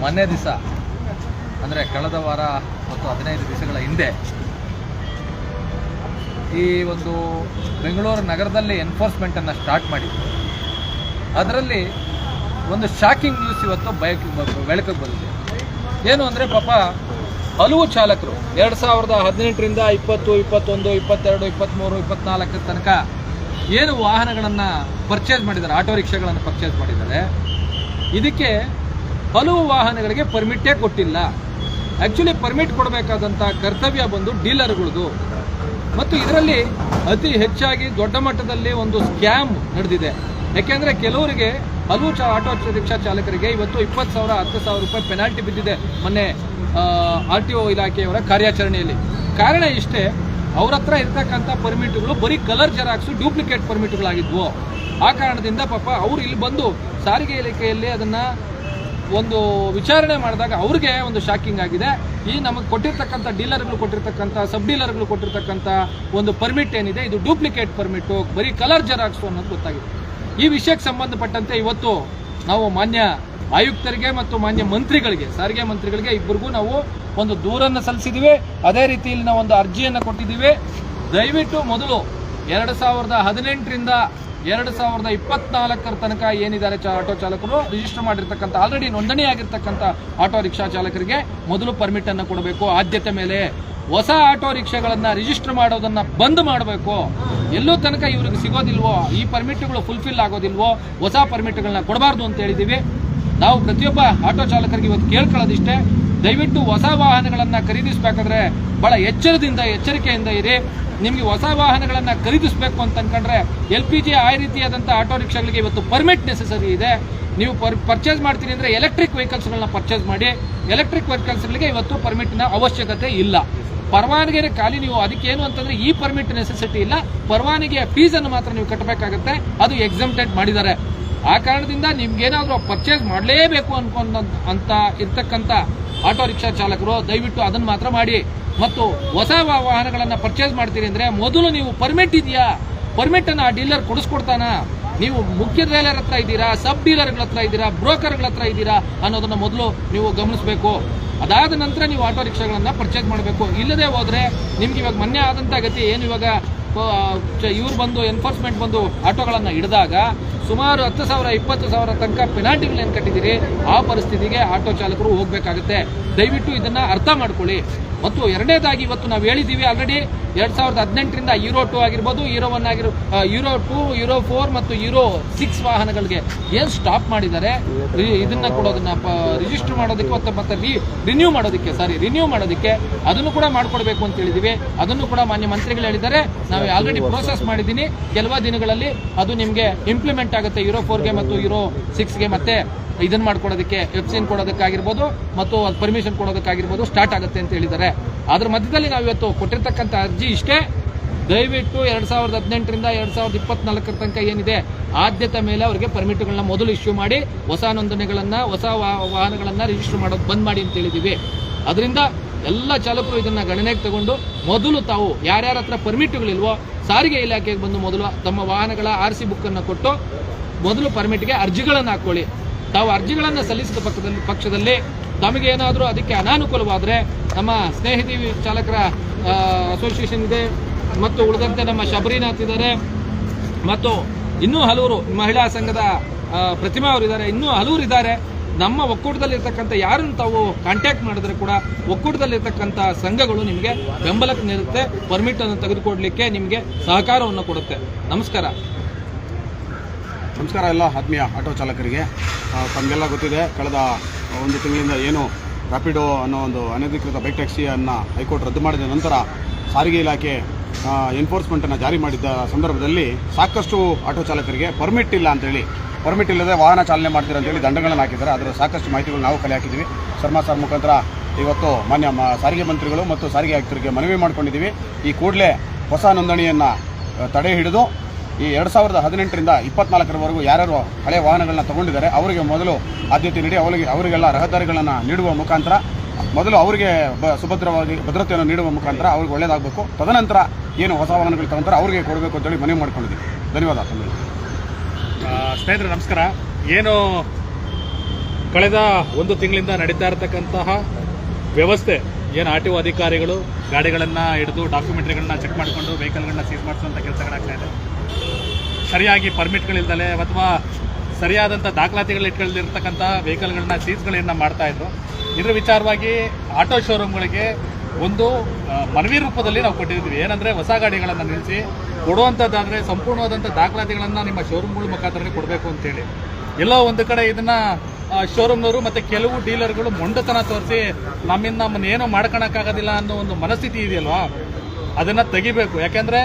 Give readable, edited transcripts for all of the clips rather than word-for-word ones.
ಮೊನ್ನೆ ದಿವಸ ಅಂದರೆ ಕಳೆದ ವಾರ ಮತ್ತು 15 ದಿವಸಗಳ ಹಿಂದೆ ಈ ಒಂದು ಬೆಂಗಳೂರು ನಗರದಲ್ಲಿ ಎನ್ಫೋರ್ಸ್ಮೆಂಟನ್ನು ಸ್ಟಾರ್ಟ್ ಮಾಡಿದ್ದು. ಅದರಲ್ಲಿ ಒಂದು ಶಾಕಿಂಗ್ ನ್ಯೂಸ್ ಇವತ್ತು ಬೆಳಕಿಗೆ ಬಂದಿದೆ. ಏನು ಅಂದರೆ ಪಾಪ ಹಲವು ಚಾಲಕರು 2018ರಿಂದ 20, 21, 22, 23, 24 ತನಕ ಏನು ವಾಹನಗಳನ್ನು ಪರ್ಚೇಸ್ ಮಾಡಿದ್ದಾರೆ, ಆಟೋ ರಿಕ್ಷಾಗಳನ್ನು ಪರ್ಚೇಸ್ ಮಾಡಿದ್ದಾರೆ. ಇದಕ್ಕೆ ಹಲವು ವಾಹನಗಳಿಗೆ ಪರ್ಮಿಟೇ ಕೊಟ್ಟಿಲ್ಲ. ಆ್ಯಕ್ಚುಲಿ ಪರ್ಮಿಟ್ ಕೊಡಬೇಕಾದಂಥ ಕರ್ತವ್ಯ ಬಂದು ಡೀಲರ್ಗಳದು. ಮತ್ತು ಇದರಲ್ಲಿ ಅತಿ ಹೆಚ್ಚಾಗಿ ದೊಡ್ಡ ಮಟ್ಟದಲ್ಲಿ ಒಂದು ಸ್ಕ್ಯಾಮ್ ನಡೆದಿದೆ. ಯಾಕೆಂದರೆ ಕೆಲವರಿಗೆ ಹಲವು ಆಟೋ ರಿಕ್ಷಾ ಚಾಲಕರಿಗೆ ಇವತ್ತು 20,000, 10,000 ರೂಪಾಯಿ ಪೆನಾಲ್ಟಿ ಬಿದ್ದಿದೆ ಮೊನ್ನೆ RTO ಇಲಾಖೆಯವರ ಕಾರ್ಯಾಚರಣೆಯಲ್ಲಿ. ಕಾರಣ ಇಷ್ಟೇ, ಅವ್ರ ಹತ್ರ ಇರ್ತಕ್ಕಂಥ ಪರ್ಮಿಟ್ಗಳು ಬರೀ ಕಲರ್ ಜೆರಾಕ್ಸು, ಡೂಪ್ಲಿಕೇಟ್ ಪರ್ಮಿಟ್ಗಳಾಗಿದ್ವು. ಆ ಕಾರಣದಿಂದ ಪಾಪ ಅವರು ಇಲ್ಲಿ ಬಂದು ಸಾರಿಗೆ ಇಲಾಖೆಯಲ್ಲಿ ಅದನ್ನು ಒಂದು ವಿಚಾರಣೆ ಮಾಡಿದಾಗ ಅವ್ರಿಗೆ ಒಂದು ಶಾಕಿಂಗ್ ಆಗಿದೆ. ಈ ನಮಗೆ ಕೊಟ್ಟಿರ್ತಕ್ಕಂಥ ಡೀಲರ್ಗಳು ಕೊಟ್ಟಿರ್ತಕ್ಕಂಥ ಸಬ್ ಡೀಲರ್ಗಳು ಕೊಟ್ಟಿರ್ತಕ್ಕಂಥ ಒಂದು ಪರ್ಮಿಟ್ ಏನಿದೆ, ಇದು ಡೂಪ್ಲಿಕೇಟ್ ಪರ್ಮಿಟ್ಟು, ಬರೀ ಕಲರ್ ಜೆರಾಕ್ಸು ಅನ್ನೋದು ಗೊತ್ತಾಗಿದೆ. ಈ ವಿಷಯಕ್ಕೆ ಸಂಬಂಧಪಟ್ಟಂತೆ ಇವತ್ತು ನಾವು ಮಾನ್ಯ ಆಯುಕ್ತರಿಗೆ ಮತ್ತು ಮಾನ್ಯ ಮಂತ್ರಿಗಳಿಗೆ, ಸಾರಿಗೆ ಮಂತ್ರಿಗಳಿಗೆ ಇಬ್ಬರಿಗೂ ನಾವು ಒಂದು ದೂರನ್ನು ಸಲ್ಲಿಸಿದ್ದೀವಿ. ಅದೇ ರೀತಿಯಲ್ಲಿ ನಾವು ಒಂದು ಅರ್ಜಿಯನ್ನು ಕೊಟ್ಟಿದ್ದೀವಿ. ದಯವಿಟ್ಟು ಮೊದಲು 2018ರಿಂದ 2024 ತನಕ ಏನಿದ್ದಾರೆ ಆಟೋ ಚಾಲಕರು ರಿಜಿಸ್ಟರ್ ಮಾಡಿರ್ತಕ್ಕಂಥ, ಆಲ್ರೆಡಿ ನೋಂದಣಿಯಾಗಿರ್ತಕ್ಕಂಥ ಆಟೋ ರಿಕ್ಷಾ ಚಾಲಕರಿಗೆ ಮೊದಲು ಪರ್ಮಿಟ್ ಅನ್ನು ಕೊಡಬೇಕು. ಆದ್ಯತೆ ಮೇಲೆ ಹೊಸ ಆಟೋ ರಿಕ್ಷಾಗಳನ್ನು ರಿಜಿಸ್ಟರ್ ಮಾಡೋದನ್ನು ಬಂದ್ ಮಾಡಬೇಕು. ಎಲ್ಲೂ ತನಕ ಇವ್ರಿಗೆ ಸಿಗೋದಿಲ್ವೋ, ಈ ಪರ್ಮಿಟ್ಗಳು ಫುಲ್ಫಿಲ್ ಆಗೋದಿಲ್ವೋ, ಹೊಸ ಪರ್ಮಿಟ್ಗಳನ್ನ ಕೊಡಬಾರ್ದು ಅಂತ ಹೇಳಿದ್ದೀವಿ. ನಾವು ಪ್ರತಿಯೊಬ್ಬ ಆಟೋ ಚಾಲಕರಿಗೆ ಇವತ್ತು ಕೇಳ್ಕೊಳ್ಳೋದಿಷ್ಟೇ, ದಯವಿಟ್ಟು ಹೊಸ ವಾಹನಗಳನ್ನು ಖರೀದಿಸಬೇಕಾದ್ರೆ ಬಹಳ ಎಚ್ಚರಿಕೆಯಿಂದ ಇರಿ. ನಿಮಗೆ ಹೊಸ ವಾಹನಗಳನ್ನು ಖರೀದಿಸಬೇಕು ಅಂತ ಅನ್ಕೊಂಡ್ರೆ LPG ಆ ರೀತಿಯಾದಂಥ ಆಟೋ ರಿಕ್ಷಾಗಳಿಗೆ ಇವತ್ತು ಪರ್ಮಿಟ್ ನೆಸೆಸರಿ ಇದೆ. ನೀವು ಪರ್ಚೇಸ್ ಮಾಡ್ತೀನಿ ಅಂದರೆ ಎಲೆಕ್ಟ್ರಿಕ್ ವೆಹಿಕಲ್ಸ್ಗಳನ್ನ ಪರ್ಚೇಸ್ ಮಾಡಿ. ಎಲೆಕ್ಟ್ರಿಕ್ ವೆಹಿಕಲ್ಸ್ಗಳಿಗೆ ಇವತ್ತು ಪರ್ಮಿಟ್ನ ಅವಶ್ಯಕತೆ ಇಲ್ಲ. ಪರವಾನಗಿ ಖಾಲಿ ನೀವು ಅದಕ್ಕೇನು ಅಂತಂದರೆ ಈ ಪರ್ಮಿಟ್ ನೆಸೆಸಿಟಿ ಇಲ್ಲ, ಪರವಾನಗಿಯ ಫೀಸನ್ನು ಮಾತ್ರ ನೀವು ಕಟ್ಟಬೇಕಾಗುತ್ತೆ. ಅದು ಎಕ್ಸಮ್ಟೆಡ್ ಮಾಡಿದ್ದಾರೆ. ಆ ಕಾರಣದಿಂದ ನಿಮ್ಗೇನಾದರೂ ಪರ್ಚೇಸ್ ಮಾಡಲೇಬೇಕು ಅಂತ ಇರ್ತಕ್ಕಂಥ ಆಟೋ ರಿಕ್ಷಾ ಚಾಲಕರು ದಯವಿಟ್ಟು ಅದನ್ನು ಮಾತ್ರ ಮಾಡಿ. ಮತ್ತು ಹೊಸ ವಾಹನಗಳನ್ನು ಪರ್ಚೇಸ್ ಮಾಡ್ತೀರಿ ಅಂದರೆ ಮೊದಲು ನೀವು ಪರ್ಮಿಟ್ ಇದೆಯಾ, ಪರ್ಮಿಟನ್ನು ಆ ಡೀಲರ್ ಕೊಡಿಸ್ಕೊಡ್ತಾನ, ನೀವು ಮುಖ್ಯ ಡೀಲರ್ ಹತ್ರ ಇದ್ದೀರಾ, ಸಬ್ ಡೀಲರ್ಗಳ ಹತ್ರ ಇದ್ದೀರಾ, ಬ್ರೋಕರ್ಗಳ ಹತ್ರ ಇದ್ದೀರಾ ಅನ್ನೋದನ್ನು ಮೊದಲು ನೀವು ಗಮನಿಸಬೇಕು. ಅದಾದ ನಂತರ ನೀವು ಆಟೋ ರಿಕ್ಷಾಗಳನ್ನು ಪರ್ಚೇಸ್ ಮಾಡಬೇಕು. ಇಲ್ಲದೆ ಹೋದರೆ ನಿಮ್ಗೆ ಇವಾಗ ಮೊನ್ನೆ ಆದಂಥ ಗತಿ ಏನು, ಇವಾಗ ಇವ್ರು ಬಂದು ಎನ್ಫೋರ್ಸ್ಮೆಂಟ್ ಬಂದು ಆಟೋಗಳನ್ನು ಹಿಡಿದಾಗ ಸುಮಾರು 10,000, 20,000 ತನಕ ಪೆನಾಲ್ಟಿಗಳೇನು ಕಟ್ಟಿದ್ದೀರಿ, ಆ ಪರಿಸ್ಥಿತಿಗೆ ಆಟೋ ಚಾಲಕರು ಹೋಗಬೇಕಾಗುತ್ತೆ. ದಯವಿಟ್ಟು ಇದನ್ನು ಅರ್ಥ ಮಾಡ್ಕೊಳ್ಳಿ. ಮತ್ತು ಎರಡನೇದಾಗಿ ಇವತ್ತು ನಾವು ಹೇಳಿದ್ದೀವಿ ಆಲ್ರೆಡಿ 2018ರಿಂದ Euro 2 ಆಗಿರ್ಬೋದು, Euro 1 Euro 2, Euro 4 ಮತ್ತು Euro 6 ವಾಹನಗಳಿಗೆ ಏನು ಸ್ಟಾಪ್ ಮಾಡಿದ್ದಾರೆ, ಇದನ್ನ ಕೊಡೋದನ್ನ ರಿಜಿಸ್ಟರ್ ಮಾಡೋದಕ್ಕೆ ಮತ್ತೆ ರಿನ್ಯೂ ಮಾಡೋದಕ್ಕೆ ಅದನ್ನು ಕೂಡ ಮಾಡ್ಕೊಡ್ಬೇಕು ಅಂತ ಹೇಳಿದ್ದೀವಿ. ಅದನ್ನು ಕೂಡ ಮಾನ್ಯ ಮಂತ್ರಿಗಳು ಹೇಳಿದ್ದಾರೆ. ನಾವು ಆಲ್ರೆಡಿ ಪ್ರೋಸೆಸ್ ಮಾಡಿದ್ದೀನಿ. ಕೆಲವು ದಿನಗಳಲ್ಲಿ ಅದು ನಿಮಗೆ ಇಂಪ್ಲಿಮೆಂಟ್ ಆಗುತ್ತೆ. Euro 4ಗೆ ಮತ್ತು Euro 6ಗೆ ಮತ್ತೆ ಇದನ್ನು ಮಾಡ್ಕೊಡೋದಕ್ಕೆ, ಎಫ್ಸಿನ್ ಕೊಡೋದಕ್ಕಾಗಿರ್ಬೋದು ಮತ್ತು ಪರ್ಮಿಷನ್ ಕೊಡೋದಕ್ಕಾಗಿರ್ಬೋದು ಸ್ಟಾರ್ಟ್ ಆಗುತ್ತೆ ಅಂತ ಹೇಳಿದ್ದಾರೆ. ಅದ್ರ ಮಧ್ಯದಲ್ಲಿ ನಾವು ಇವತ್ತು ಕೊಟ್ಟಿರ್ತಕ್ಕಂಥ ಅರ್ಜಿ ಇಷ್ಟೇ, ದಯವಿಟ್ಟು 2018ರಿಂದ 2024 ತನಕ ಏನಿದೆ ಆದ್ಯತೆ ಮೇಲೆ ಅವರಿಗೆ ಪರ್ಮಿಟ್ಗಳನ್ನ ಮೊದಲು ಇಶ್ಯೂ ಮಾಡಿ, ಹೊಸ ನೋಂದಣಿಗಳನ್ನು, ಹೊಸ ವಾಹನಗಳನ್ನು ರಿಜಿಸ್ಟರ್ ಮಾಡೋದು ಬಂದ್ ಮಾಡಿ ಅಂತ ಹೇಳಿದ್ದೀವಿ. ಅದರಿಂದ ಎಲ್ಲ ಚಾಲಕರು ಇದನ್ನು ಗಣನೆಗೆ ತಗೊಂಡು ಮೊದಲು ತಾವು ಯಾರ್ಯಾರ ಹತ್ರ ಪರ್ಮಿಟ್ಗಳಿಲ್ವೋ ಸಾರಿಗೆ ಇಲಾಖೆಗೆ ಬಂದು ಮೊದಲು ತಮ್ಮ ವಾಹನಗಳ RC ಬುಕ್ಕನ್ನು ಕೊಟ್ಟು ಮೊದಲು ಪರ್ಮಿಟ್ಗೆ ಅರ್ಜಿಗಳನ್ನು ಹಾಕ್ಕೊಳ್ಳಿ. ತಾವು ಅರ್ಜಿಗಳನ್ನು ಸಲ್ಲಿಸಿದ ಪಕ್ಷದಲ್ಲಿ ತಮಗೇನಾದರೂ ಅದಕ್ಕೆ ಅನಾನುಕೂಲವಾದರೆ ನಮ್ಮ ಸ್ನೇಹಿತಿ ಚಾಲಕರ ಅಸೋಸಿಯೇಷನ್ ಇದೆ, ಮತ್ತು ಉಳಿದಂತೆ ನಮ್ಮ ಶಬರಿನಾಥ್ ಇದ್ದಾರೆ, ಮತ್ತು ಇನ್ನೂ ಹಲವರು ಮಹಿಳಾ ಸಂಘದ ಪ್ರತಿಮಾ ಅವರು ಇದ್ದಾರೆ, ಇನ್ನೂ ಹಲವರು ಇದ್ದಾರೆ. ನಮ್ಮ ಒಕ್ಕೂಟದಲ್ಲಿರ್ತಕ್ಕಂಥ ಯಾರನ್ನು ತಾವು ಕಾಂಟ್ಯಾಕ್ಟ್ ಮಾಡಿದ್ರೆ ಕೂಡ ಒಕ್ಕೂಟದಲ್ಲಿರ್ತಕ್ಕಂಥ ಸಂಘಗಳು ನಿಮಗೆ ಬೆಂಬಲಕ್ಕೆ ನಿರುತ್ತೆ, ಪರ್ಮಿಟ್ ಅನ್ನು ತೆಗೆದುಕೊಡ್ಲಿಕ್ಕೆ ನಿಮಗೆ ಸಹಕಾರವನ್ನು ಕೊಡುತ್ತೆ. ನಮಸ್ಕಾರ ಎಲ್ಲ ಆತ್ಮೀಯ ಆಟೋ ಚಾಲಕರಿಗೆ. ತಮಗೆಲ್ಲ ಗೊತ್ತಿದೆ, ಕಳೆದ ಒಂದು ತಿಂಗಳಿಂದ ಏನು ರ್ಯಾಪಿಡೋ ಅನ್ನೋ ಒಂದು ಅನಧಿಕೃತ ಬೈಕ್ ಟ್ಯಾಕ್ಸಿಯನ್ನು ಹೈಕೋರ್ಟ್ ರದ್ದು ಮಾಡಿದ ನಂತರ ಸಾರಿಗೆ ಇಲಾಖೆ ಎನ್ಫೋರ್ಸ್ಮೆಂಟನ್ನು ಜಾರಿ ಮಾಡಿದ್ದ ಸಂದರ್ಭದಲ್ಲಿ ಸಾಕಷ್ಟು ಆಟೋ ಚಾಲಕರಿಗೆ ಪರ್ಮಿಟ್ ಇಲ್ಲ ಅಂತೇಳಿ, ಪರ್ಮಿಟ್ ಇಲ್ಲದೆ ವಾಹನ ಚಾಲನೆ ಮಾಡ್ತೀರ ಅಂತೇಳಿ ದಂಡಗಳನ್ನು ಹಾಕಿದ್ದಾರೆ. ಅದರ ಸಾಕಷ್ಟು ಮಾಹಿತಿಗಳು ನಾವು ಕಲೆ ಹಾಕಿದ್ದೀವಿ. ಶರ್ಮಾ ಸರ್ ಮುಖಾಂತರ ಇವತ್ತು ಮಾನ್ಯ ಸಾರಿಗೆ ಮಂತ್ರಿಗಳು ಮತ್ತು ಸಾರಿಗೆ ಆಯುಕ್ತರಿಗೆ ಮನವಿ ಮಾಡ್ಕೊಂಡಿದ್ದೀವಿ. ಈ ಕೂಡಲೇ ಹೊಸ ನೋಂದಣಿಯನ್ನು ತಡೆ ಹಿಡಿದು ಈ 2018ರಿಂದ 2024 ಯಾರ್ಯಾರು ಹಳೆಯ ವಾಹನಗಳನ್ನ ತಗೊಂಡಿದ್ದಾರೆ ಅವರಿಗೆ ಮೊದಲು ಆದ್ಯತೆ ನೀಡಿ ಅವರಿಗೆಲ್ಲ ರಹದಾರಿಗಳನ್ನು ನೀಡುವ ಮುಖಾಂತರ ಮೊದಲು ಅವರಿಗೆ ಭದ್ರತೆಯನ್ನು ನೀಡುವ ಮುಖಾಂತರ ಅವ್ರಿಗೆ ಒಳ್ಳೆಯದಾಗಬೇಕು. ತದನಂತರ ಏನು ಹೊಸ ವಾಹನಗಳು ತಗೊಂತಾರೆ ಅವರಿಗೆ ಕೊಡಬೇಕು ಅಂತೇಳಿ ಮನವಿ ಮಾಡ್ಕೊಂಡಿದ್ದೀವಿ. ಧನ್ಯವಾದ. ಸ್ನೇಹಿತರೆ ನಮಸ್ಕಾರ. ಏನು ಕಳೆದ ಒಂದು ತಿಂಗಳಿಂದ ನಡೀತಾ ಇರತಕ್ಕಂತಹ ವ್ಯವಸ್ಥೆ ಏನು ಆರ್ ಟಿ ಒ ಅಧಿಕಾರಿಗಳು ಗಾಡಿಗಳನ್ನು ಹಿಡಿದು ಡಾಕ್ಯುಮೆಂಟ್ರಿಗಳನ್ನ ಚೆಕ್ ಮಾಡಿಕೊಂಡು ವೆಹಿಕಲ್ಗಳನ್ನ ಸೀಸ್ ಮಾಡಿಸುವಂಥ ಕೆಲಸಗಳಾಗ್ತಾ ಇದೆ. ಸರಿಯಾಗಿ ಪರ್ಮಿಟ್ಗಳಿಲ್ದಲೆ ಅಥವಾ ಸರಿಯಾದಂಥ ದಾಖಲಾತಿಗಳು ಇಟ್ಕೊಳ್ಳಿರ್ತಕ್ಕಂಥ ವೆಹಿಕಲ್ಗಳನ್ನ ಸೀಸ್ಗಳನ್ನ ಮಾಡ್ತಾಯಿದ್ರು. ಇದರ ವಿಚಾರವಾಗಿ ಆಟೋ ಶೋರೂಮ್ಗಳಿಗೆ ಒಂದು ಮನವಿ ರೂಪದಲ್ಲಿ ನಾವು ಕೊಟ್ಟಿದ್ದೀವಿ. ಏನಂದರೆ ಹೊಸ ಗಾಡಿಗಳನ್ನು ನಿಲ್ಲಿಸಿ ಕೊಡುವಂಥದ್ದಾದರೆ ಸಂಪೂರ್ಣವಾದಂಥ ದಾಖಲಾತಿಗಳನ್ನು ನಿಮ್ಮ ಶೋರೂಮ್ಗಳ ಮುಖಾಂತರ ಕೊಡಬೇಕು ಅಂತೇಳಿ. ಎಲ್ಲೋ ಒಂದು ಕಡೆ ಇದನ್ನು ಶೋರೂಮ್ನವರು ಮತ್ತು ಕೆಲವು ಡೀಲರ್ಗಳು ಮೊಂಡತನ ತೋರಿಸಿ ನಮ್ಮನ್ನು ಏನೋ ಮಾಡ್ಕೊಳಕ್ಕಾಗೋದಿಲ್ಲ ಅನ್ನೋ ಒಂದು ಮನಸ್ಥಿತಿ ಇದೆಯಲ್ವಾ, ಅದನ್ನು ತೆಗಿಬೇಕು. ಯಾಕೆಂದರೆ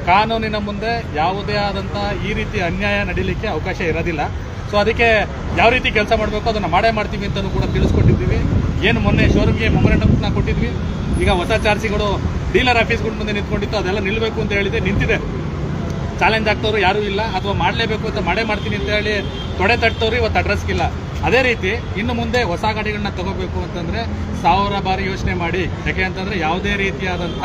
ಕಾನೂನಿನ ಮುಂದೆ ಯಾವುದೇ ಆದಂಥ ಈ ರೀತಿ ಅನ್ಯಾಯ ನಡೀಲಿಕ್ಕೆ ಅವಕಾಶ ಇರೋದಿಲ್ಲ. ಸೊ ಅದಕ್ಕೆ ಯಾವ ರೀತಿ ಕೆಲಸ ಮಾಡಬೇಕು ಅದನ್ನು ಮಾಡ್ತೀವಿ ಅಂತಲೂ ಕೂಡ ತಿಳಿಸ್ಕೊಟ್ಟಿದ್ದೀವಿ. ಏನು ಮೊನ್ನೆ ಶೋರೂಮ್ಗೆ ಮೆಮೊರಂಡಮ್ನ ಕೊಟ್ಟಿದ್ವಿ. ಈಗ ಹೊಸ ಚಾರ್ಜಿಗಳು ಡೀಲರ್ ಆಫೀಸ್ಗಳ ಮುಂದೆ ನಿಂತ್ಕೊಂಡಿತ್ತು, ಅದೆಲ್ಲ ನಿಲ್ಲಬೇಕು ಅಂತ ಹೇಳಿದೆ, ನಿಂತಿದೆ. ಚಾಲೆಂಜ್ ಆಗ್ತವ್ರು ಯಾರೂ ಇಲ್ಲ, ಅಥವಾ ಮಾಡಲೇಬೇಕು ಅಂತ ಮಾಡ್ತೀನಿ ಅಂತ ಹೇಳಿ ತೊಡೆ ತಟ್ಟವ್ರು ಇವತ್ತು ಅಡ್ರೆಸ್ಗಿಲ್ಲ. ಅದೇ ರೀತಿ ಇನ್ನು ಮುಂದೆ ಹೊಸ ಗಾಡಿಗಳನ್ನ ತಗೋಬೇಕು ಅಂತಂದರೆ 1000 ಬಾರಿ ಯೋಚನೆ ಮಾಡಿ. ಯಾಕೆ ಅಂತಂದರೆ ಯಾವುದೇ ರೀತಿಯಾದಂಥ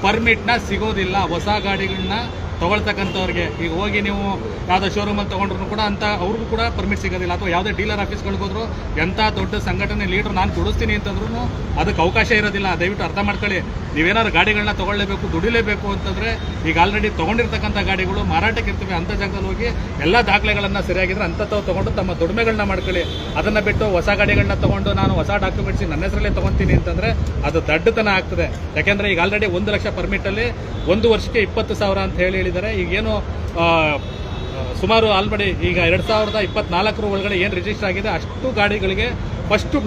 ಪರ್ಮಿಟ್ನ ಸಿಗೋದಿಲ್ಲ ಹೊಸ ಗಾಡಿಗಳನ್ನ ತೊಗೊಳ್ತಕ್ಕಂಥವ್ರಿಗೆ. ಈಗ ಹೋಗಿ ನೀವು ಯಾವುದೋ ಶೋರೂಮಲ್ಲಿ ತೊಗೊಂಡ್ರು ಕೂಡ ಅಂತ ಅವ್ರಿಗೂ ಕೂಡ ಪರ್ಮಿಟ್ ಸಿಗೋದಿಲ್ಲ. ಅಥವಾ ಯಾವುದೇ ಡೀಲರ್ ಆಫೀಸ್ಗಳಿಗೆ ಹೋದ್ರು ಎಂಥ ದೊಡ್ಡ ಸಂಘಟನೆ ಲೀಡ್ರ್ ನಾನು ಕೊಡಿಸ್ತೀನಿ ಅಂತಂದ್ರೂ ಅದಕ್ಕೆ ಅವಕಾಶ ಇರೋದಿಲ್ಲ. ದಯವಿಟ್ಟು ಅರ್ಥ ಮಾಡ್ಕೊಳ್ಳಿ. ನೀವೇನಾದ್ರು ಗಾಡಿಗಳನ್ನ ತೊಗೊಳ್ಳೇಬೇಕು, ದುಡಿಲೇಬೇಕು ಅಂತಂದರೆ ಈಗ ಆಲ್ರೆಡಿ ತೊಗೊಂಡಿರ್ತಕ್ಕಂಥ ಗಾಡಿಗಳು ಮಾರಾಟಕ್ಕೆ ಇರ್ತವೆ. ಅಂಥ ಜಾಗದಲ್ಲಿ ಹೋಗಿ ಎಲ್ಲ ದಾಖಲೆಗಳನ್ನು ಸರಿಯಾಗಿದ್ರೆ ಅಂಥವು ತೊಗೊಂಡು ತಮ್ಮ ದುಡಿಮೆಗಳನ್ನ ಮಾಡ್ಕೊಳ್ಳಿ. ಅದನ್ನು ಬಿಟ್ಟು ಹೊಸ ಗಾಡಿಗಳನ್ನ ತೊಗೊಂಡು ನಾನು ಹೊಸ ಡಾಕ್ಯುಮೆಂಟ್ಸ್ ನನ್ನ ಹೆಸರಲ್ಲೇ ತೊಗೊತೀನಿ ಅಂತಂದರೆ ಅದು ದಡ್ಡತನ ಆಗ್ತದೆ. ಯಾಕೆಂದರೆ ಈಗ ಆಲ್ರೆಡಿ 1 ಲಕ್ಷ ಪರ್ಮಿಟಲ್ಲಿ 1 ವರ್ಷಕ್ಕೆ 20,000 ಅಂತ ಹೇಳಿದ್ದಾರೆ. ಈಗೇನು ಸುಮಾರು ಆಲ್ರೆಡಿ ಈಗ 2024 ಒಳಗಡೆ ಏನು ರಿಜಿಸ್ಟರ್ ಆಗಿದೆ ಅಷ್ಟು ಗಾಡಿಗಳಿಗೆ ಫಸ್ಟು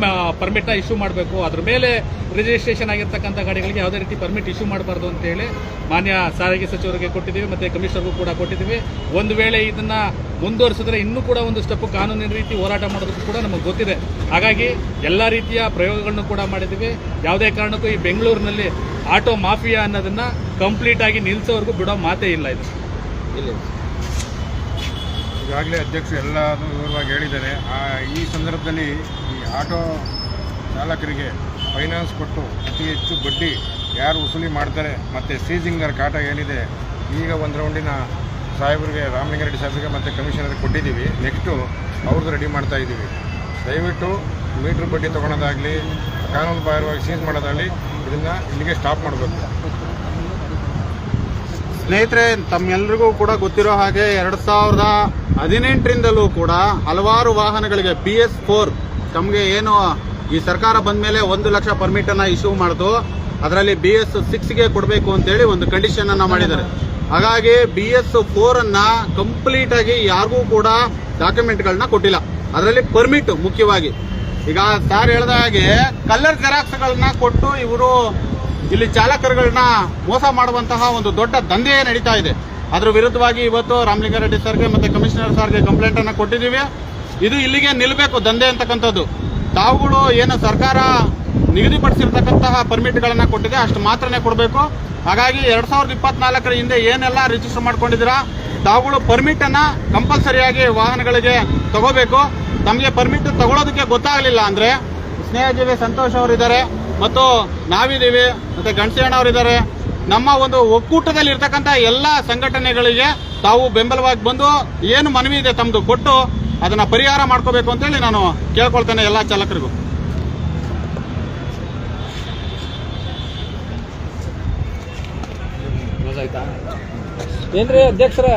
ಪರ್ಮಿಟ್ನ ಇಶ್ಯೂ ಮಾಡಬೇಕು. ಅದ್ರ ಮೇಲೆ ರಿಜಿಸ್ಟ್ರೇಷನ್ ಆಗಿರ್ತಕ್ಕಂಥ ಗಾಡಿಗಳಿಗೆ ಯಾವುದೇ ರೀತಿ ಪರ್ಮಿಟ್ ಇಶ್ಯೂ ಮಾಡಬಾರ್ದು ಅಂತೇಳಿ ಮಾನ್ಯ ಸಾರಿಗೆ ಸಚಿವರಿಗೆ ಕೊಟ್ಟಿದ್ದೀವಿ ಮತ್ತು ಕಮಿಷನರ್ಗೂ ಕೂಡ ಕೊಟ್ಟಿದ್ದೀವಿ. ಒಂದು ವೇಳೆ ಇದನ್ನು ಮುಂದುವರಿಸಿದ್ರೆ ಇನ್ನೂ ಕೂಡ ಒಂದು ಸ್ಟೆಪ್ ಕಾನೂನಿನ ರೀತಿ ಹೋರಾಟ ಮಾಡೋದಕ್ಕೂ ಕೂಡ ನಮಗೆ ಗೊತ್ತಿದೆ. ಹಾಗಾಗಿ ಎಲ್ಲ ರೀತಿಯ ಪ್ರಯೋಗಗಳನ್ನು ಕೂಡ ಮಾಡಿದ್ದೀವಿ. ಯಾವುದೇ ಕಾರಣಕ್ಕೂ ಈ ಬೆಂಗಳೂರಿನಲ್ಲಿ ಆಟೋ ಮಾಫಿಯಾ ಅನ್ನೋದನ್ನು ಕಂಪ್ಲೀಟಾಗಿ ನಿಲ್ಲಿಸೋವರೆಗೂ ಬಿಡೋ ಮಾತೇ ಇಲ್ಲ. ಇದು ಈಗಾಗಲೇ ಅಧ್ಯಕ್ಷರು ಎಲ್ಲ ವಿವರವಾಗಿ ಹೇಳಿದ್ದಾರೆ. ಈ ಸಂದರ್ಭದಲ್ಲಿ ಈ ಆಟೋ ಚಾಲಕರಿಗೆ ಫೈನಾನ್ಸ್ ಕೊಟ್ಟು ಅತಿ ಹೆಚ್ಚು ಬಡ್ಡಿ ಯಾರು ವಸೂಲಿ ಮಾಡ್ತಾರೆ ಮತ್ತು ಸೀಸಿಂಗರ್ ಕಾಟ ಏನಿದೆ, ಈಗ ಒಂದು ರೌಂಡಿನ ಸಾಹೇಬರಿಗೆ ರಾಮಲಿಂಗಾರೆಡ್ಡಿ ಸಾಹೇಬರಿಗೆ ಮತ್ತು ಕಮಿಷನರ್ಗೆ ಕೊಟ್ಟಿದ್ದೀವಿ. ನೆಕ್ಸ್ಟು ಅವ್ರದ್ದು ರೆಡಿ ಮಾಡ್ತಾ ಇದ್ದೀವಿ. ದಯವಿಟ್ಟು ಮೀಟ್ರ್ ಬಡ್ಡಿ ತೊಗೊಳೋದಾಗಲಿ ಕಾನೂನು ಬಾಹಿರವಾಗಿ ಸೀಸ್ ಮಾಡೋದಾಗಲಿ ಇದನ್ನು ಇಲ್ಲಿಗೆ ಸ್ಟಾಪ್ ಮಾಡಬೇಕು. ಸ್ನೇಹಿತರೆ, ತಮ್ಮೆಲ್ಲರಿಗೂ ಕೂಡ ಗೊತ್ತಿರೋ ಹಾಗೆ 2018ರಿಂದಲೂ ಕೂಡ ಹಲವಾರು ವಾಹನಗಳಿಗೆ BS4 ತಮಗೆ ಏನು ಈ ಸರ್ಕಾರ ಬಂದ ಮೇಲೆ 1 ಲಕ್ಷ ಪರ್ಮಿಟನ್ನು ಇಶ್ಯೂ ಮಾಡಿತು. ಅದರಲ್ಲಿ BS6ಗೆ ಕೊಡಬೇಕು ಅಂತೇಳಿ ಒಂದು ಕಂಡೀಷನ್ ಅನ್ನು ಮಾಡಿದ್ದಾರೆ. ಹಾಗಾಗಿ BS4 ಅನ್ನ ಕಂಪ್ಲೀಟ್ ಆಗಿ ಯಾರಿಗೂ ಕೂಡ ಡಾಕ್ಯುಮೆಂಟ್ಗಳನ್ನ ಕೊಟ್ಟಿಲ್ಲ. ಅದರಲ್ಲಿ ಪರ್ಮಿಟ್ ಮುಖ್ಯವಾಗಿ. ಈಗ ಸಾರ್ ಹೇಳಿದ ಹಾಗೆ ಕಲರ್ ಜೆರಾಕ್ಸ್ಗಳನ್ನ ಕೊಟ್ಟು ಇವರು ಇಲ್ಲಿ ಚಾಲಕರುಗಳನ್ನ ಮೋಸ ಮಾಡುವಂತಹ ಒಂದು ದೊಡ್ಡ ದಂಧೆ ನಡೀತಾ ಇದೆ. ಅದ್ರ ವಿರುದ್ಧವಾಗಿ ಇವತ್ತು ರಾಮಲಿಂಗಾರೆಡ್ಡಿ ಸರ್ಗೆ ಮತ್ತೆ ಕಮಿಷನರ್ ಸರ್ಗೆ ಕಂಪ್ಲೇಂಟ್ ಅನ್ನ ಕೊಟ್ಟಿದ್ದೀವಿ. ಇದು ಇಲ್ಲಿಗೆ ನಿಲ್ಲಬೇಕು ದಂಧೆ ಅಂತಕ್ಕಂಥದ್ದು. ತಾವುಗಳು ಏನು ಸರ್ಕಾರ ನಿಗದಿಪಡಿಸಿರ್ತಕ್ಕಂತಹ ಪರ್ಮಿಟ್ಗಳನ್ನ ಕೊಟ್ಟಿದೆ ಅಷ್ಟು ಮಾತ್ರನೇ ಕೊಡಬೇಕು. ಹಾಗಾಗಿ 2024 ಹಿಂದೆ ಏನೆಲ್ಲ ರಿಜಿಸ್ಟರ್ ಮಾಡ್ಕೊಂಡಿದ್ದೀರಾ ತಾವುಗಳು ಪರ್ಮಿಟ್ ಅನ್ನ ಕಂಪಲ್ಸರಿಯಾಗಿ ವಾಹನಗಳಿಗೆ ತಗೋಬೇಕು. ತಮಗೆ ಪರ್ಮಿಟ್ ತಗೊಳ್ಳೋದಕ್ಕೆ ಗೊತ್ತಾಗಲಿಲ್ಲ ಅಂದ್ರೆ ಸ್ನೇಹಜೀವಿ ಸಂತೋಷ್ ಅವರಿದ್ದಾರೆ ಮತ್ತು ನಾವಿದ್ದೀವಿ, ಮತ್ತೆ ಗಣಸೇಣ್ಣವರಿದ್ದಾರೆ. ನಮ್ಮ ಒಂದು ಒಕ್ಕೂಟದಲ್ಲಿ ಇರ್ತಕ್ಕಂಥ ಎಲ್ಲ ಸಂಘಟನೆಗಳಿಗೆ ತಾವು ಬೆಂಬಲವಾಗಿ ಬಂದು ಏನು ಮನವಿ ಇದೆ ತಮ್ಮದು ಕೊಟ್ಟು ಅದನ್ನ ಪರಿಹಾರ ಮಾಡ್ಕೋಬೇಕು ಅಂತೇಳಿ ನಾನು ಕೇಳ್ಕೊಳ್ತೇನೆ ಎಲ್ಲ ಚಾಲಕರಿಗೂ. ಏನ್ರಿ ಅಧ್ಯಕ್ಷರ